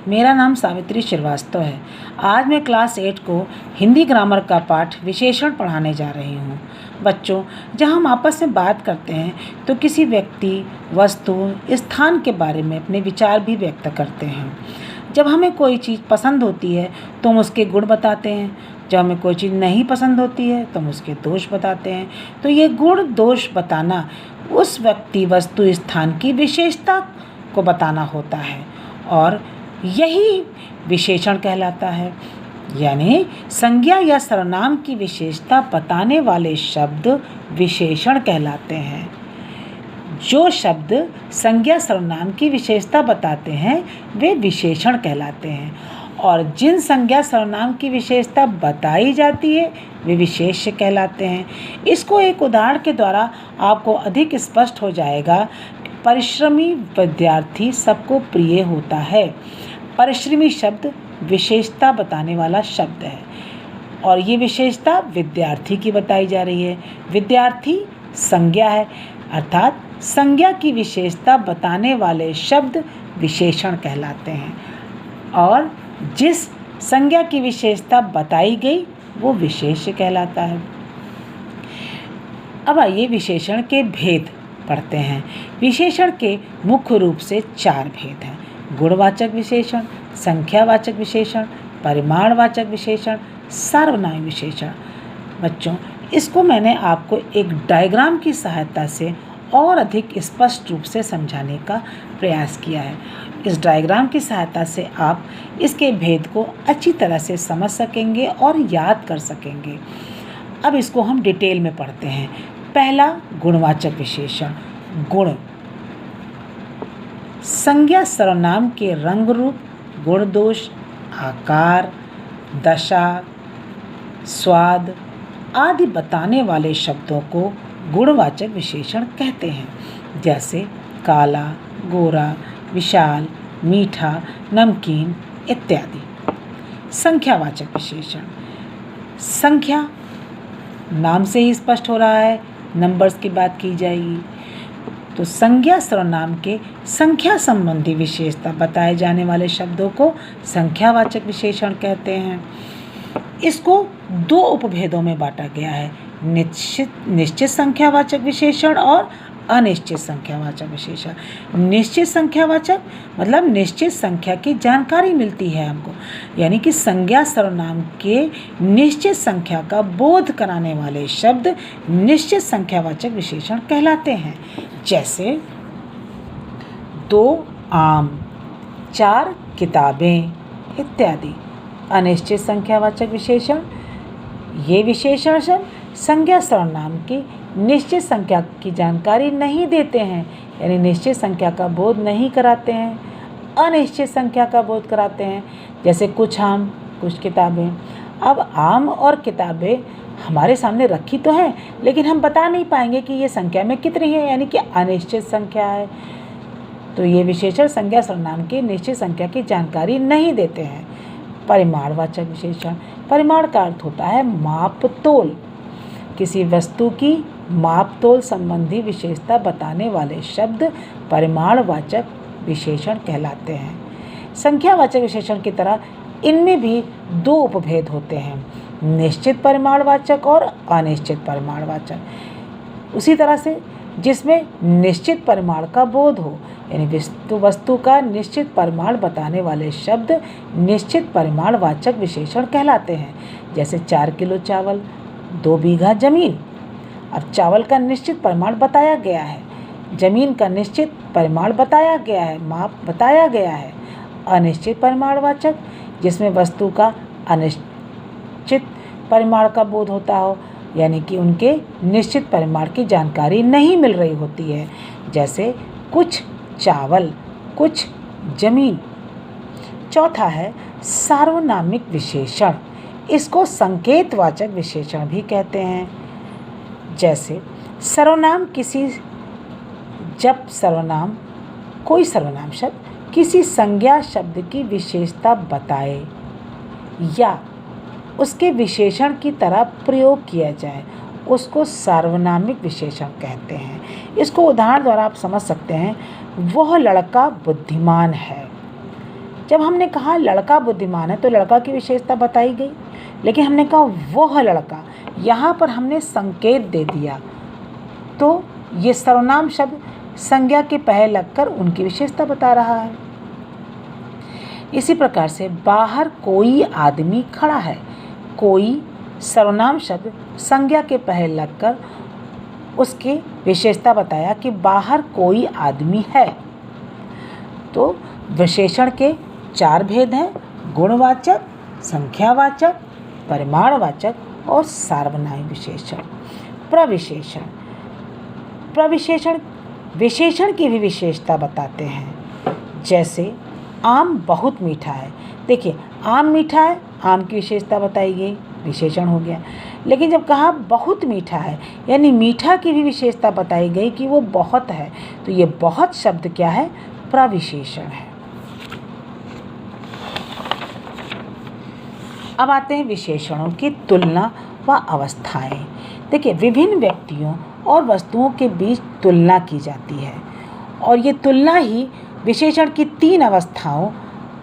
मेरा नाम सावित्री श्रीवास्तव है। आज मैं क्लास 8 को हिंदी ग्रामर का पाठ विशेषण पढ़ाने जा रही हूँ। बच्चों, जब हम आपस में बात करते हैं तो किसी व्यक्ति, वस्तु, स्थान के बारे में अपने विचार भी व्यक्त करते हैं। जब हमें कोई चीज़ पसंद होती है तो हम उसके गुण बताते हैं। जब हमें कोई चीज़ नहीं पसंद होती है तो हम उसके दोष बताते हैं। तो ये गुण दोष बताना उस व्यक्ति, वस्तु, स्थान की विशेषता को बताना होता है और यही विशेषण कहलाता है। यानी संज्ञा या सर्वनाम की विशेषता बताने वाले शब्द विशेषण कहलाते हैं। जो शब्द संज्ञा सर्वनाम की विशेषता बताते हैं वे विशेषण कहलाते हैं और जिन संज्ञा सर्वनाम की विशेषता बताई जाती है वे विशेष्य कहलाते हैं। इसको एक उदाहरण के द्वारा आपको अधिक स्पष्ट हो जाएगा। परिश्रमी विद्यार्थी सबको प्रिय होता है। परिश्रमी शब्द विशेषता बताने वाला शब्द है और ये विशेषता विद्यार्थी की बताई जा रही है। विद्यार्थी संज्ञा है, अर्थात संज्ञा की विशेषता बताने वाले शब्द विशेषण कहलाते हैं और जिस संज्ञा की विशेषता बताई गई वो विशेष्य कहलाता है। अब आइए विशेषण के भेद पढ़ते हैं। विशेषण के मुख्य रूप से 4 भेद हैं: गुणवाचक विशेषण, संख्यावाचक विशेषण, परिमाणवाचक विशेषण, सार्वनामिक विशेषण। बच्चों, इसको मैंने आपको एक डायग्राम की सहायता से और अधिक स्पष्ट रूप से समझाने का प्रयास किया है। इस डायग्राम की सहायता से आप इसके भेद को अच्छी तरह से समझ सकेंगे और याद कर सकेंगे। अब इसको हम डिटेल में पढ़ते हैं। पहला, गुणवाचक विशेषण। गुण संज्ञा सर्वनाम के रंग रूप, गुण दोष, आकार, दशा, स्वाद आदि बताने वाले शब्दों को गुणवाचक विशेषण कहते हैं। जैसे काला, गोरा, विशाल, मीठा, नमकीन इत्यादि। संख्यावाचक विशेषण। संख्या नाम से ही स्पष्ट हो रहा है, नंबर्स की बात की जाएगी। तो संज्ञा सर्वनाम के संख्या संबंधी विशेषता बताए जाने वाले शब्दों को संख्यावाचक विशेषण कहते हैं। इसको 2 उपभेदों में बांटा गया है: निश्चित संख्यावाचक विशेषण और अनिश्चित संख्यावाचक विशेषण। निश्चित संख्यावाचक मतलब निश्चित संख्या की जानकारी मिलती है हमको, यानी कि संज्ञा सर्वनाम के निश्चित संख्या का बोध कराने वाले शब्द निश्चित संख्यावाचक विशेषण कहलाते हैं। जैसे 2 आम, 4 किताबें इत्यादि। अनिश्चित संख्यावाचक विशेषण। ये विशेषण शब्द संज्ञा सर्वनाम की निश्चित संख्या की जानकारी नहीं देते हैं, यानी निश्चित संख्या का बोध नहीं कराते हैं, अनिश्चित संख्या का बोध कराते हैं। जैसे कुछ आम, कुछ किताबें। अब आम और किताबें हमारे सामने रखी तो है, लेकिन हम बता नहीं पाएंगे कि ये संख्या में कितनी है, यानी कि अनिश्चित संख्या है। तो ये विशेषण संज्ञा सर्वनाम की निश्चित संख्या की जानकारी नहीं देते हैं। परिमाणवाचक विशेषण। परिमाण का अर्थ होता है माप तोल। किसी वस्तु की माप तोल संबंधी विशेषता बताने वाले शब्द परिमाणवाचक विशेषण कहलाते हैं। संख्यावाचक विशेषण की तरह इनमें भी 2 उपभेद होते हैं: निश्चित परिमाणवाचक और अनिश्चित परिमाणवाचक। उसी तरह से जिसमें निश्चित परिमाण का बोध हो, यानी वस्तु का निश्चित परिमाण बताने वाले शब्द निश्चित परिमाणवाचक विशेषण कहलाते हैं। जैसे 4 किलो चावल, 2 बीघा जमीन। अब चावल का निश्चित परिमाण बताया गया है, जमीन का निश्चित परिमाण बताया गया है, माप बताया गया है। अनिश्चित परिमाणवाचक जिसमें वस्तु का अनिश्चित परिमाण का बोध होता हो, यानी कि उनके निश्चित परिमाण की जानकारी नहीं मिल रही होती है। जैसे कुछ चावल, कुछ जमीन। चौथा है सार्वनामिक विशेषण। इसको संकेतवाचक विशेषण भी कहते हैं। जैसे सर्वनाम जब सर्वनाम कोई सर्वनाम शब्द किसी संज्ञा शब्द की विशेषता बताए या उसके विशेषण की तरह प्रयोग किया जाए, उसको सार्वनामिक विशेषण कहते हैं। इसको उदाहरण द्वारा आप समझ सकते हैं। वह लड़का बुद्धिमान है। जब हमने कहा लड़का बुद्धिमान है तो लड़का की विशेषता बताई गई, लेकिन हमने कहा वह लड़का, यहाँ पर हमने संकेत दे दिया, तो ये सर्वनाम शब्द संज्ञा के पहले लगकर उनकी विशेषता बता रहा है। इसी प्रकार से बाहर कोई आदमी खड़ा है, कोई सर्वनाम शब्द संज्ञा के पहले लगकर उसकी विशेषता बताया कि बाहर कोई आदमी है। तो विशेषण के 4 भेद हैं: गुणवाचक, संख्यावाचक, परिमाणवाचक और सार्वनामिक विशेषण। प्रविशेषण, प्रविशेषण विशेषण की भी विशेषता बताते हैं। जैसे आम बहुत मीठा है, देखिए आम मीठा है, आम की विशेषता बताई गई, विशेषण हो गया। लेकिन जब कहा बहुत मीठा है, यानी मीठा की भी विशेषता बताई गई कि वो बहुत है, तो ये बहुत शब्द क्या है? प्रविशेषण है। अब आते हैं विशेषणों की तुलना व अवस्थाएं। देखिए विभिन्न व्यक्तियों और वस्तुओं के बीच तुलना की जाती है, और ये तुलना ही विशेषण की 3 अवस्थाओं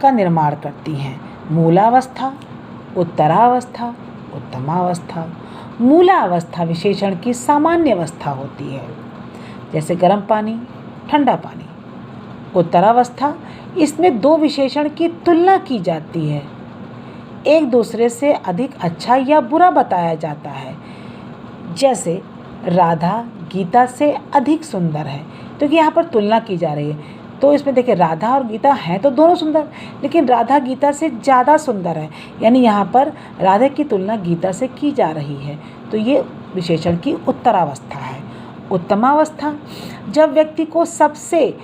का निर्माण करती हैं: मूलावस्था, उत्तरावस्था, उत्तमावस्था। मूलावस्था विशेषण की सामान्य अवस्था होती है, जैसे गर्म पानी, ठंडा पानी। उत्तरावस्था, इसमें 2 विशेषण की तुलना की जाती है, एक दूसरे से अधिक अच्छा या बुरा बताया जाता है। जैसे राधा गीता से अधिक सुंदर है, तो यहाँ पर तुलना की जा रही है। तो इसमें देखिए राधा और गीता हैं तो दोनों सुंदर, लेकिन राधा गीता से ज़्यादा सुंदर है, यानी यहाँ पर राधा की तुलना गीता से की जा रही है। तो ये विशेषण की उत्तरावस्था है। उत्तमावस्था, जब व्यक्ति को सबसे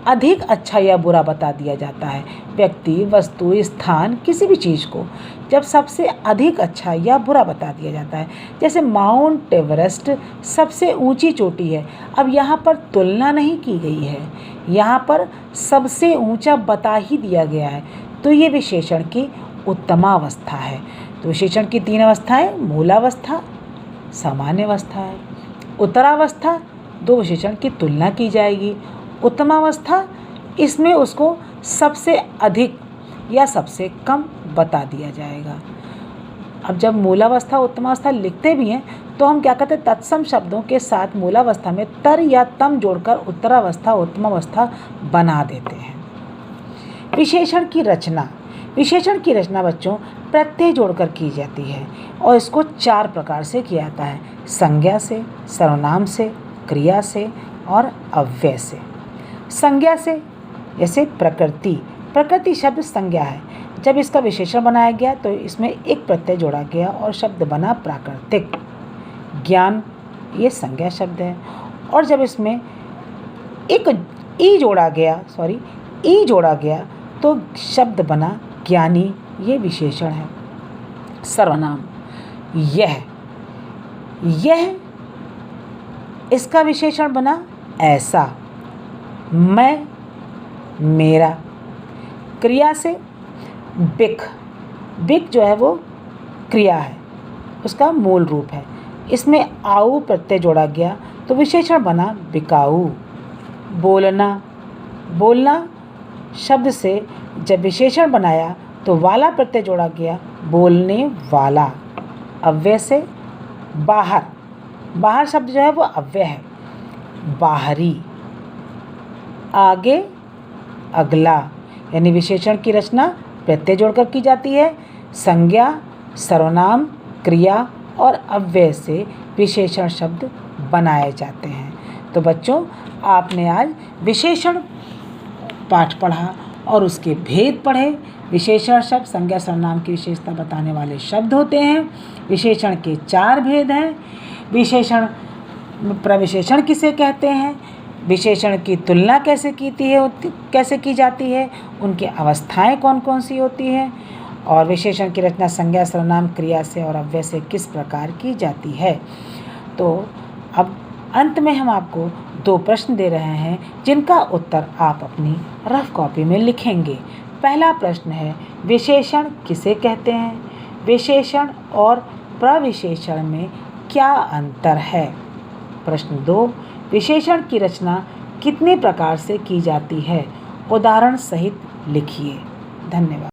अधिक अच्छा या बुरा बता दिया जाता है। व्यक्ति, वस्तु, स्थान, किसी भी चीज़ को जब सबसे अधिक अच्छा या बुरा बता दिया जाता है। जैसे माउंट एवरेस्ट सबसे ऊंची चोटी है, अब यहाँ पर तुलना नहीं की गई है, यहाँ पर सबसे ऊंचा बता ही दिया गया है, तो ये विशेषण की उत्तमावस्था है। तो विशेषण की 3 अवस्थाएं: मूलावस्था, सामान्य अवस्था है। उत्तरावस्था, 2 विशेषण की तुलना की जाएगी। उत्तमावस्था, इसमें उसको सबसे अधिक या सबसे कम बता दिया जाएगा। अब जब मूलावस्था उत्तमावस्था लिखते भी हैं तो हम क्या करते हैं, तत्सम शब्दों के साथ मूलावस्था में तर या तम जोड़कर उत्तरावस्था उत्तमावस्था बना देते हैं। विशेषण की रचना, विशेषण की रचना बच्चों प्रत्यय जोड़कर की जाती है, और इसको 4 प्रकार से किया जाता है: संज्ञा से, सर्वनाम से, क्रिया से और अव्यय से। संज्ञा से, जैसे प्रकृति, प्रकृति शब्द संज्ञा है। जब इसका विशेषण बनाया गया तो इसमें एक प्रत्यय जोड़ा गया और शब्द बना प्राकृतिक। ज्ञान, ये संज्ञा शब्द है, और जब इसमें एक ई जोड़ा गया तो शब्द बना ज्ञानी, ये विशेषण है। सर्वनाम, यह इसका विशेषण बना ऐसा, मैं, मेरा। क्रिया से बिक, बिक जो है वो क्रिया है, उसका मूल रूप है। इसमें आऊ प्रत्यय जोड़ा गया तो विशेषण बना बिकाऊ। बोलना, बोलना शब्द से जब विशेषण बनाया तो वाला प्रत्यय जोड़ा गया, बोलने वाला। अव्यय से बाहर, बाहर शब्द जो है वो अव्यय है, बाहरी। आगे, अगला, यानी विशेषण की रचना प्रत्यय जोड़कर की जाती है। संज्ञा, सर्वनाम, क्रिया और अव्यय से विशेषण शब्द बनाए जाते हैं। तो बच्चों, आपने आज विशेषण पाठ पढ़ा और उसके भेद पढ़े। विशेषण शब्द संज्ञा सर्वनाम की विशेषता बताने वाले शब्द होते हैं। विशेषण के 4 भेद हैं। विशेषण, प्रविशेषण किसे कहते हैं, विशेषण की तुलना कैसे की जाती है, उनकी अवस्थाएं कौन कौन सी होती हैं, और विशेषण की रचना संज्ञा सर्वनाम क्रिया से और अव्यय से किस प्रकार की जाती है। तो अब अंत में हम आपको 2 प्रश्न दे रहे हैं जिनका उत्तर आप अपनी रफ कॉपी में लिखेंगे। पहला प्रश्न है, विशेषण किसे कहते हैं? विशेषण और प्रविशेषण में क्या अंतर है? प्रश्न 2, विशेषण की रचना कितने प्रकार से की जाती है? उदाहरण सहित लिखिए। धन्यवाद।